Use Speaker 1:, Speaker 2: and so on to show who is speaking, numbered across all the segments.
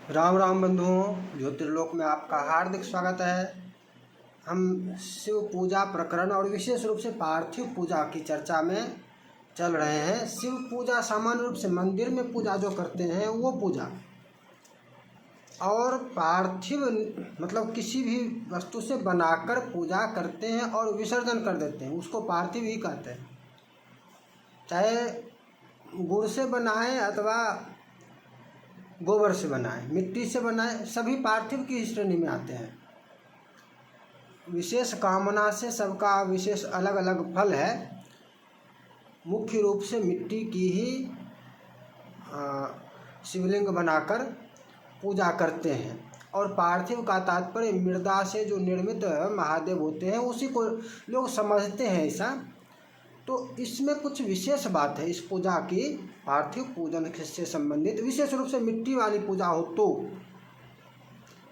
Speaker 1: राम राम बंधुओं, ज्योतिर्लोक में आपका हार्दिक स्वागत है। हम शिव पूजा प्रकरण और विशेष रूप से पार्थिव पूजा की चर्चा में चल रहे हैं। शिव पूजा सामान्य रूप से मंदिर में पूजा जो करते हैं वो पूजा, और पार्थिव मतलब किसी भी वस्तु से बनाकर पूजा करते हैं और विसर्जन कर देते हैं, उसको पार्थिव ही कहते हैं। चाहे गुड़ से बनाए अथवा गोबर से बनाए, मिट्टी से बनाए, सभी पार्थिव की श्रेणी में आते हैं। विशेष कामना से सबका विशेष अलग अलग फल है। मुख्य रूप से मिट्टी की ही शिवलिंग बनाकर पूजा करते हैं, और पार्थिव का तात्पर्य मृदा से जो निर्मित महादेव होते हैं उसी को लोग समझते हैं ऐसा। तो इसमें कुछ विशेष बात है इस पूजा की। पार्थिव पूजन से संबंधित विशेष रूप से मिट्टी वाली पूजा हो तो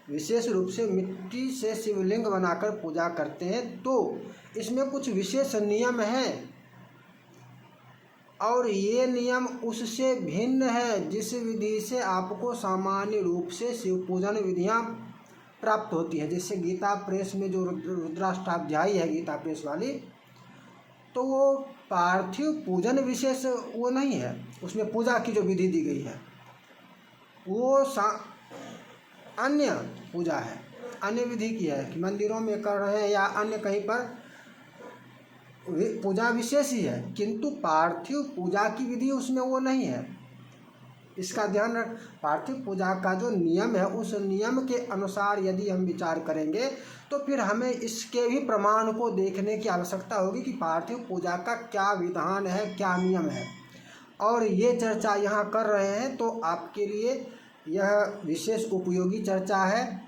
Speaker 1: विशेष रूप से मिट्टी से शिवलिंग बनाकर पूजा करते हैं तो इसमें कुछ विशेष नियम हैं, और ये नियम उससे भिन्न है जिस विधि से आपको सामान्य रूप से शिव पूजन विधियाँ प्राप्त होती है। जैसे गीता प्रेस में जो रुद्राष्टाध्यायी है, गीता प्रेस वाली, तो वो पार्थिव पूजन विशेष वो नहीं है। उसमें पूजा की जो विधि दी गई है वो अन्य पूजा है, अन्य विधि की है कि मंदिरों में कर रहे हैं या अन्य कहीं पर पूजा विशेष ही है, किंतु पार्थिव पूजा की विधि उसमें वो नहीं है। इसका ध्यान रख। पार्थिव पूजा का जो नियम है उस नियम के अनुसार यदि हम विचार करेंगे तो फिर हमें इसके भी प्रमाण को देखने की आवश्यकता होगी कि पार्थिव पूजा का क्या विधान है, क्या नियम है। और ये चर्चा यहाँ कर रहे हैं तो आपके लिए यह विशेष उपयोगी चर्चा है।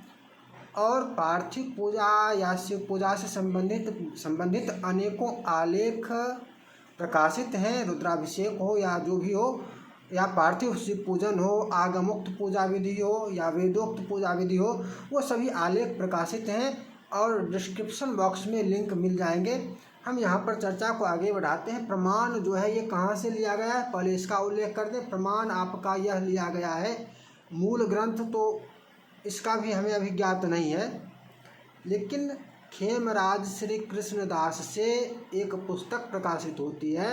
Speaker 1: और पार्थिव पूजा या शिव पूजा से संबंधित अनेकों आलेख प्रकाशित हैं। रुद्राभिषेक हो या जो भी हो, या पार्थिव शिव पूजन हो, आगमोक्त पूजा विधि हो या वेदोक्त पूजा विधि हो, वो सभी आलेख प्रकाशित हैं और डिस्क्रिप्शन बॉक्स में लिंक मिल जाएंगे। हम यहाँ पर चर्चा को आगे बढ़ाते हैं। प्रमाण जो है ये कहाँ से लिया गया है, पहले इसका उल्लेख कर दें। प्रमाण आपका यह लिया गया है, मूल ग्रंथ तो इसका भी हमें अभी ज्ञात नहीं है, लेकिन खेमराज श्री कृष्णदास से एक पुस्तक प्रकाशित होती है,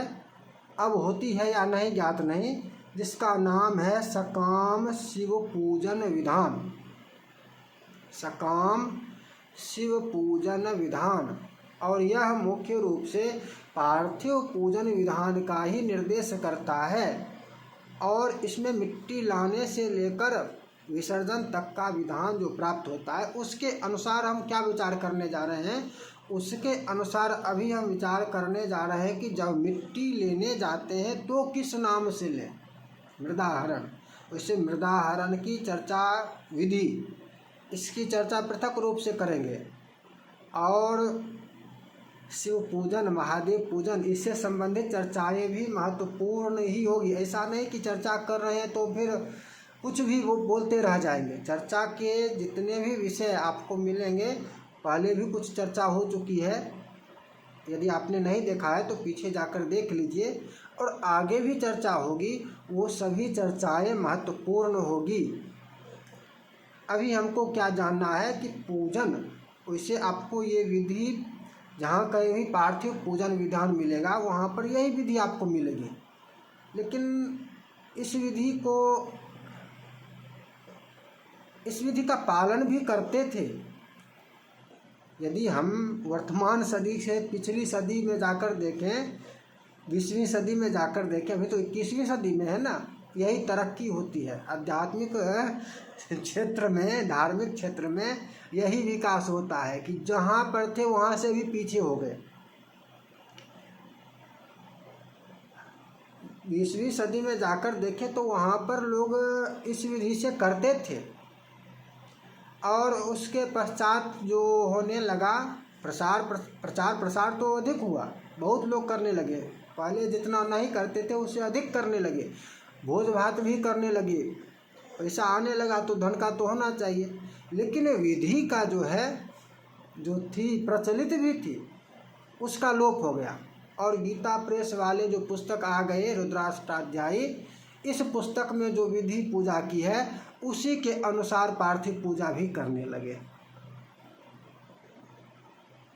Speaker 1: अब होती है या नहीं ज्ञात नहीं, जिसका नाम है सकाम शिव पूजन विधान। सकाम शिव पूजन विधान, और यह मुख्य रूप से पार्थिव पूजन विधान का ही निर्देश करता है। और इसमें मिट्टी लाने से लेकर विसर्जन तक का विधान जो प्राप्त होता है उसके अनुसार हम क्या विचार करने जा रहे हैं, उसके अनुसार अभी हम विचार करने जा रहे हैं कि जब मिट्टी लेने जाते हैं तो किस नाम से लें। मृदाहरण, वैसे मृदाहरण की चर्चा विधि, इसकी चर्चा पृथक रूप से करेंगे। और शिव पूजन, महादेव पूजन, इससे संबंधित चर्चाएं भी महत्वपूर्ण ही होगी। ऐसा नहीं कि चर्चा कर रहे हैं तो फिर कुछ भी वो बोलते रह जाएंगे। चर्चा के जितने भी विषय आपको मिलेंगे, पहले भी कुछ चर्चा हो चुकी है, यदि आपने नहीं देखा है तो पीछे जाकर देख लीजिए, और आगे भी चर्चा होगी, वो सभी चर्चाएं महत्वपूर्ण होगी। अभी हमको क्या जानना है कि पूजन, वैसे आपको ये विधि जहाँ कहीं भी पार्थिव पूजन विधान मिलेगा वहाँ पर यही विधि आपको मिलेगी, लेकिन इस विधि का पालन भी करते थे। यदि हम वर्तमान सदी से पिछली सदी में जाकर देखें, 20वीं सदी में जाकर देखें, अभी तो 21वीं सदी में है ना, यही तरक्की होती है आध्यात्मिक क्षेत्र में, धार्मिक क्षेत्र में यही विकास होता है कि जहाँ पर थे वहाँ से भी पीछे हो गए। 20वीं सदी में जाकर देखें तो वहाँ पर लोग इस विधि से करते थे, और उसके पश्चात जो होने लगा प्रचार प्रसार तो अधिक हुआ, बहुत लोग करने लगे। पहले जितना नहीं करते थे उससे अधिक करने लगे, भोज भात भी करने लगे, पैसा आने लगा तो धन का तो होना चाहिए। लेकिन विधि का जो है, जो थी प्रचलित भी थी, उसका लोप हो गया। और गीता प्रेस वाले जो पुस्तक आ गए रुद्राष्टाध्यायी, इस पुस्तक में जो विधि पूजा की है उसी के अनुसार पार्थिव पूजा भी करने लगे,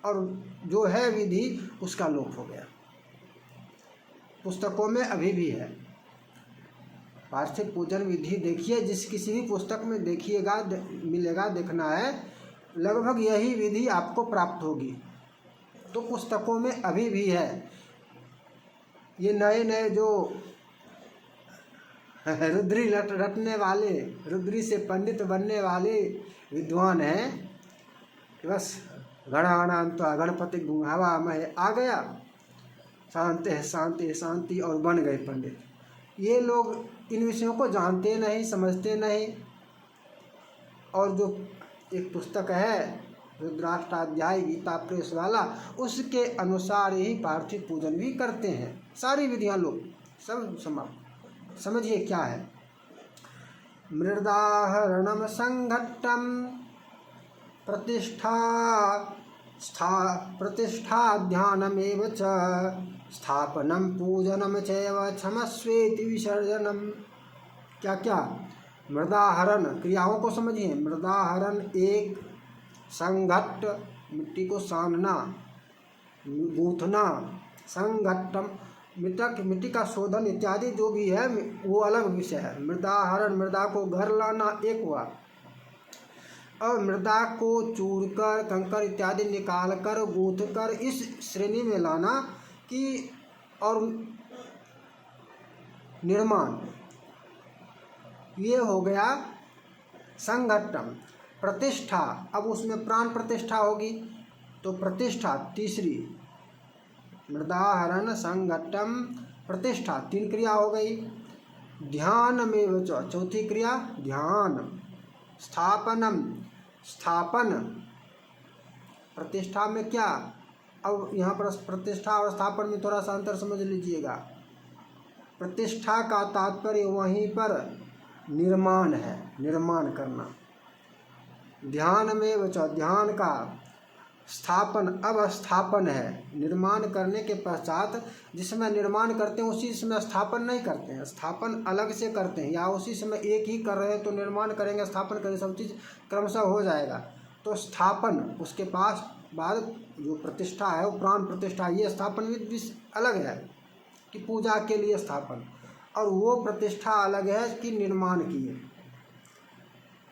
Speaker 1: और जो है विधि उसका लोप हो गया। पुस्तकों में अभी भी है पार्थिव पूजन विधि। देखिए, जिस किसी भी पुस्तक में देखिएगा, मिलेगा, देखना है, लगभग यही विधि आपको प्राप्त होगी। तो पुस्तकों में अभी भी है। ये नए नए जो रुद्री रटने वाले, रुद्री से पंडित बनने वाले विद्वान हैं कि बस गणानान्त गणपति हवा में आ गया, शांति है शांति शांति, और बन गए पंडित। ये लोग इन विषयों को जानते नहीं, समझते नहीं। और जो एक पुस्तक है रुद्राष्टाध्याय गीता प्रेस वाला, उसके अनुसार ही पार्थिव पूजन भी करते हैं। सारी विधियां लोग सब समाप्त। समझिए क्या है। मृदाहरणम संघट्टम प्रतिष्ठा ध्यानमेव च स्थापनम पूजनम चैव क्षमस्वेति विसर्जनम। क्या क्या? मृदाहरण क्रियाओं को समझिए। मृदाहरण एक, संघट्ट मिट्टी को सानना, गूंथना, संघट्टम मिट्टी का शोधन इत्यादि जो भी है वो अलग विषय है। मृदाहरण मृदा को घर लाना एक हुआ, और मृदा को चूर कर कंकर इत्यादि निकाल कर गूंथ कर इस श्रेणी में लाना कि, और निर्माण, ये हो गया संघट्टम। प्रतिष्ठा, अब उसमें प्राण प्रतिष्ठा होगी तो प्रतिष्ठा तीसरी। मृदाहरण संघट्टम प्रतिष्ठा तीन क्रिया हो गई। ध्यान में चौथी क्रिया ध्यान। स्थापनम स्थापन, प्रतिष्ठा में क्या, अब यहाँ पर प्रतिष्ठा और स्थापन में थोड़ा सा अंतर समझ लीजिएगा। प्रतिष्ठा का तात्पर्य वहीं पर निर्माण है, निर्माण करना। ध्यान में बचा ध्यान का स्थापन, अब स्थापन है निर्माण करने के पश्चात। जिसमें निर्माण करते हैं उसी समय स्थापन नहीं करते हैं, स्थापन अलग से करते हैं, या उसी समय एक ही कर रहे हैं तो निर्माण करेंगे, स्थापन करेंगे, सब चीज़ क्रमशः हो जाएगा। तो स्थापन, उसके पास बाद जो प्रतिष्ठा है वो प्राण प्रतिष्ठा, ये स्थापन भी अलग है कि पूजा के लिए स्थापन, और वो प्रतिष्ठा अलग है कि निर्माण किए।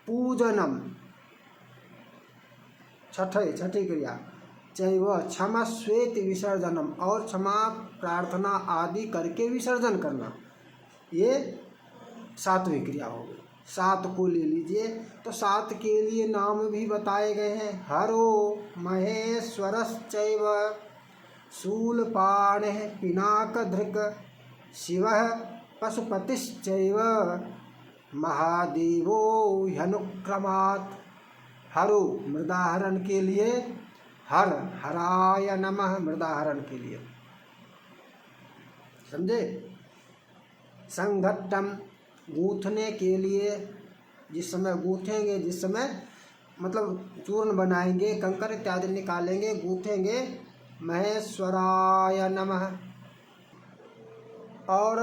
Speaker 1: पूजनम छठी क्रिया। चैव क्षमस्वेति विसर्जनम, और क्षमा प्रार्थना आदि करके विसर्जन करना, ये सातवीं क्रिया हो गई। सात को ले लीजिए तो सात के लिए नाम भी बताए गए हैं। हरो महेश्वरश्चैव शूलपाणिः पिनाकधृक् शिवः पशुपतिश्चैव महादेवो ह्यनुक्रमात्। हरो मृदाहरण के लिए हर, हराय नमः मृदाहरण के लिए, समझे। संघट्टम गूंथने के लिए, जिस समय गूंथेंगे, जिस समय मतलब चूर्ण बनाएंगे, कंकर इत्यादि निकालेंगे, गूंथेंगे, महेश्वराय नमः। और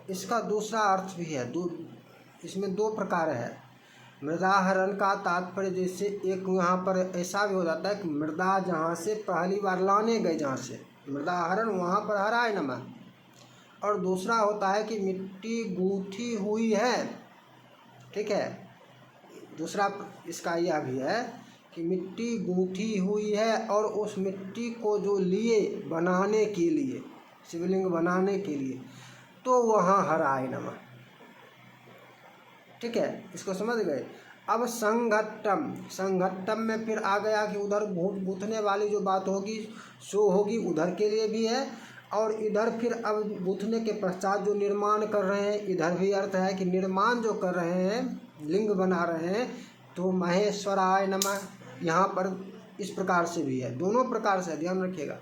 Speaker 1: इसका दूसरा अर्थ भी है, इसमें दो प्रकार है। मृदाहरण का तात्पर्य जैसे एक यहाँ पर ऐसा भी हो जाता है कि मृदा जहाँ से पहली बार लाने गए, जहाँ से मृदाहरण वहाँ पर हराय नमः। और दूसरा होता है कि मिट्टी गूंथी हुई है, ठीक है। दूसरा इसका यह भी है कि मिट्टी गूंथी हुई है और उस मिट्टी को जो लिए बनाने के लिए, शिवलिंग बनाने के लिए, तो वहाँ हराय नमः, ठीक है। इसको समझ गए। अब संघट्टम, संघट्टम में फिर आ गया कि उधर गूंथने वाली जो बात होगी सो होगी, उधर के लिए भी है। और इधर फिर अब गूंथने के पश्चात जो निर्माण कर रहे हैं, इधर भी अर्थ है कि निर्माण जो कर रहे हैं, लिंग बना रहे हैं, तो महेश्वराय नमः यहाँ पर इस प्रकार से भी है। दोनों प्रकार से, ध्यान रखिएगा,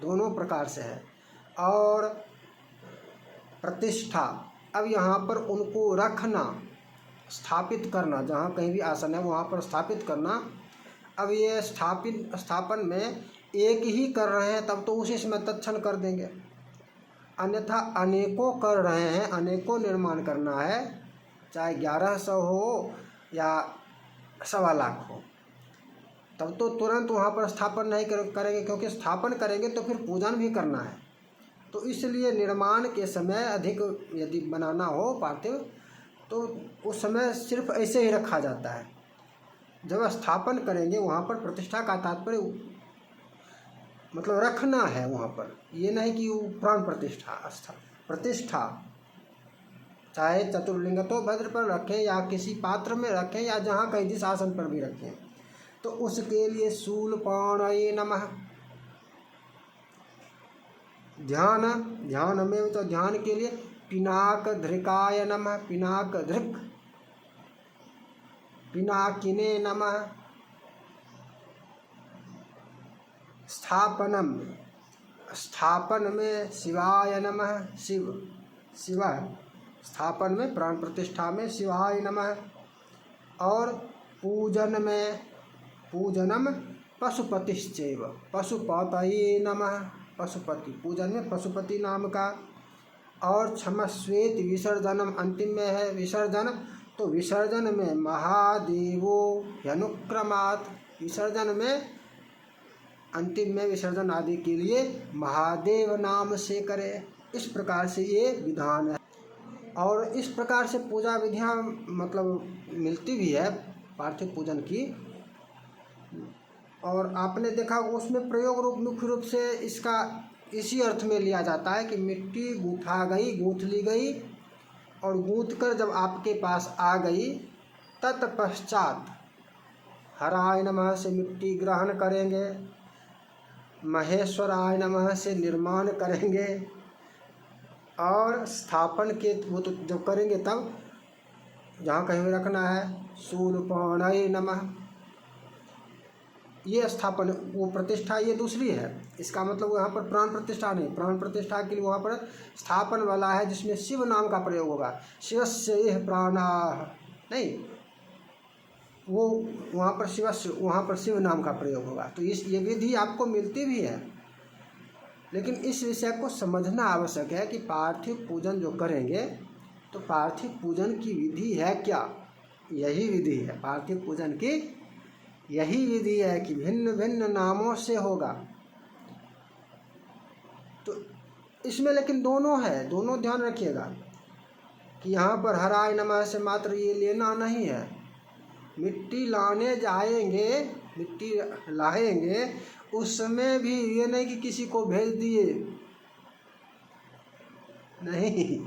Speaker 1: दोनों प्रकार से है। और प्रतिष्ठा, अब यहाँ पर उनको रखना, स्थापित करना, जहाँ कहीं भी आसन है वहाँ पर स्थापित करना। अब ये स्थापन में एक ही कर रहे हैं तब तो उसी समय तत्क्षण कर देंगे, अन्यथा अनेकों कर रहे हैं, अनेकों निर्माण करना है चाहे 1100 हो या 1.25 लाख हो, तब तो तुरंत वहाँ पर स्थापन नहीं करेंगे, क्योंकि स्थापन करेंगे तो फिर पूजन भी करना है। तो इसलिए निर्माण के समय अधिक यदि बनाना हो पार्थिव, तो उस समय सिर्फ ऐसे ही रखा जाता है। जब स्थापन करेंगे वहाँ पर, प्रतिष्ठा का तात्पर्य मतलब रखना है वहाँ पर, ये नहीं कि वो प्राण प्रतिष्ठा चाहे चतुर्लिंग तो भद्र पर रखें या किसी पात्र में रखें या जहाँ कहीं जिस आसन पर भी रखें, तो उसके लिए शूलपाणये नमः। ध्यान में तो ध्यान के लिए पिनाक धृकाय नमः, पिनाक धृक, पिनाकिने नमः। स्थापन में शिवाय नमः, शिव स्थापन में प्राण प्रतिष्ठा में शिवाय नमः। और पूजनम पशुपतिश्चैव, पशुपतये नमः, पशुपति पूजन में पशुपति नाम का। और क्षमस्वेत विसर्जनम, अंतिम में है विसर्जन, तो विसर्जन में महादेवो ह्यनुक्रमात्, विसर्जन में अंतिम में विसर्जन आदि के लिए महादेव नाम से करे। इस प्रकार से ये विधान है। और इस प्रकार से पूजा विधियाँ मतलब मिलती भी है पार्थिव पूजन की। और आपने देखा उसमें प्रयोग रूप मुख्य रूप से इसका इसी अर्थ में लिया जाता है कि मिट्टी गूँथा गई, गूँथ ली गई, और गूँथ कर जब आपके पास आ गई, तत्पश्चात हराय नमः से मिट्टी ग्रहण करेंगे, महेश्वराय नमः से निर्माण करेंगे, और स्थापन के वो तो जब करेंगे तब जहाँ कहीं भी रखना है शूलपाणये नमः, ये स्थापन, वो प्रतिष्ठा ये दूसरी है। इसका मतलब यहाँ पर प्राण प्रतिष्ठा नहीं, प्राण प्रतिष्ठा के लिए वहाँ पर स्थापन वाला है जिसमें शिव नाम का प्रयोग होगा। शिवस्य यह प्राणा नहीं, वो वहाँ पर शिव नाम का प्रयोग होगा। तो ये विधि आपको मिलती भी है, लेकिन इस विषय को समझना आवश्यक है कि पार्थिव पूजन जो करेंगे तो पार्थिव पूजन की विधि है क्या, यही विधि है पार्थिव पूजन की, यही विधि है कि भिन्न भिन्न नामों से होगा। तो इसमें लेकिन दोनों है, दोनों ध्यान रखिएगा कि यहाँ पर हराय नमः से मात्र ये लेना नहीं है। मिट्टी लाने जाएंगे, मिट्टी लाएंगे, उस समय भी ये नहीं कि किसी को भेज दिए, नहीं,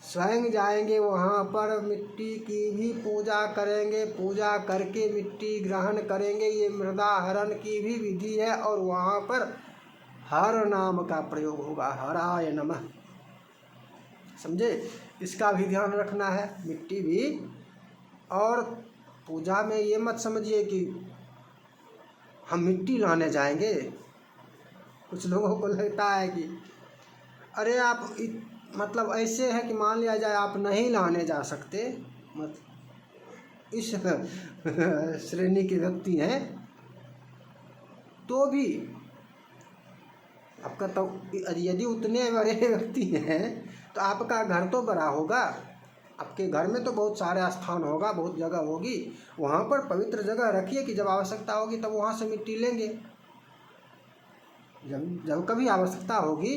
Speaker 1: स्वयं जाएंगे वहाँ पर, मिट्टी की भी पूजा करेंगे, पूजा करके मिट्टी ग्रहण करेंगे। ये मृदाहरण की भी विधि है, और वहाँ पर हर नाम का प्रयोग होगा, हराय नमः, समझे, इसका भी ध्यान रखना है, मिट्टी भी। और पूजा में ये मत समझिए कि हम मिट्टी लाने जाएंगे। कुछ लोगों को लगता है कि अरे आप मतलब ऐसे है कि मान लिया जाए आप नहीं लाने जा सकते, इस श्रेणी के व्यक्ति हैं, तो भी आपका तो यदि उतने बड़े व्यक्ति हैं तो आपका घर तो बड़ा होगा, आपके घर में तो बहुत सारे स्थान होगा, बहुत जगह होगी, वहाँ पर पवित्र जगह रखिए कि जब आवश्यकता होगी तब वहाँ से मिट्टी लेंगे। जब कभी आवश्यकता होगी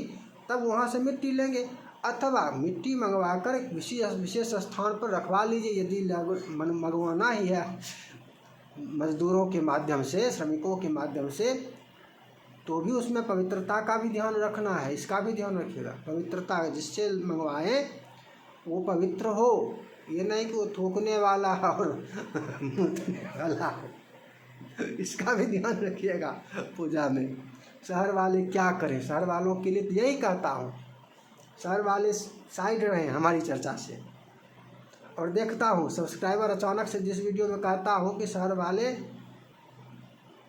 Speaker 1: तब वहाँ से मिट्टी लेंगे, अथवा मिट्टी मंगवाकर विशेष स्थान पर रखवा लीजिए। यदि मंगवाना ही है मजदूरों के माध्यम से, श्रमिकों के माध्यम से, तो भी उसमें पवित्रता का भी ध्यान रखना है, इसका भी ध्यान रखिएगा। पवित्रता जिससे मंगवाएं वो पवित्र हो, ये नहीं कि वो थूकने वाला और मूतने वाला हो, इसका भी ध्यान रखिएगा पूजा में। शहर वाले क्या करें, शहर वालों के लिए तो यही कहता हूँ, शहर वाले साइड रहें हमारी चर्चा से। और देखता हूँ सब्सक्राइबर अचानक से जिस वीडियो में कहता हूँ कि शहर वाले,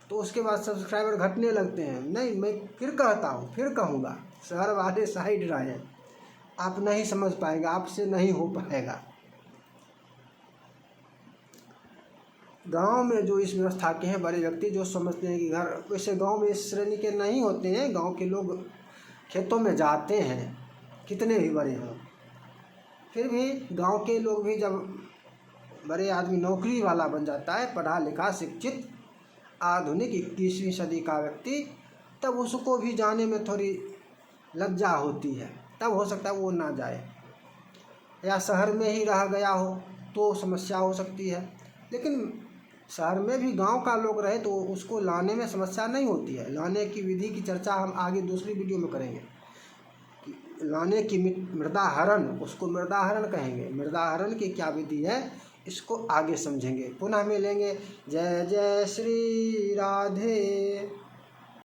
Speaker 1: तो उसके बाद सब्सक्राइबर घटने लगते हैं। नहीं, मैं फिर कहता हूँ, फिर कहूँगा, शहर वाले साइड रहें, आप नहीं समझ पाएगा, आपसे नहीं हो पाएगा। गांव में जो इस व्यवस्था के हैं बड़े व्यक्ति, जो समझते हैं कि घर, वैसे गांव में इस श्रेणी के नहीं होते हैं। गांव के लोग खेतों में जाते हैं, कितने भी बड़े हों, फिर भी गांव के लोग भी जब बड़े आदमी नौकरी वाला बन जाता है, पढ़ा लिखा शिक्षित आधुनिक 21वीं सदी का व्यक्ति, तब उसको भी जाने में थोड़ी लज्जा होती है, तब हो सकता है वो ना जाए, या शहर में ही रह गया हो तो समस्या हो सकती है। लेकिन शहर में भी गांव का लोग रहे तो उसको लाने में समस्या नहीं होती है। लाने की विधि की चर्चा हम आगे दूसरी वीडियो में करेंगे। लाने की मृदाहरण, उसको मृदाहरण कहेंगे। मृदाहरण की क्या विधि है इसको आगे समझेंगे। पुनः मिलेंगे। जय जय श्री राधे।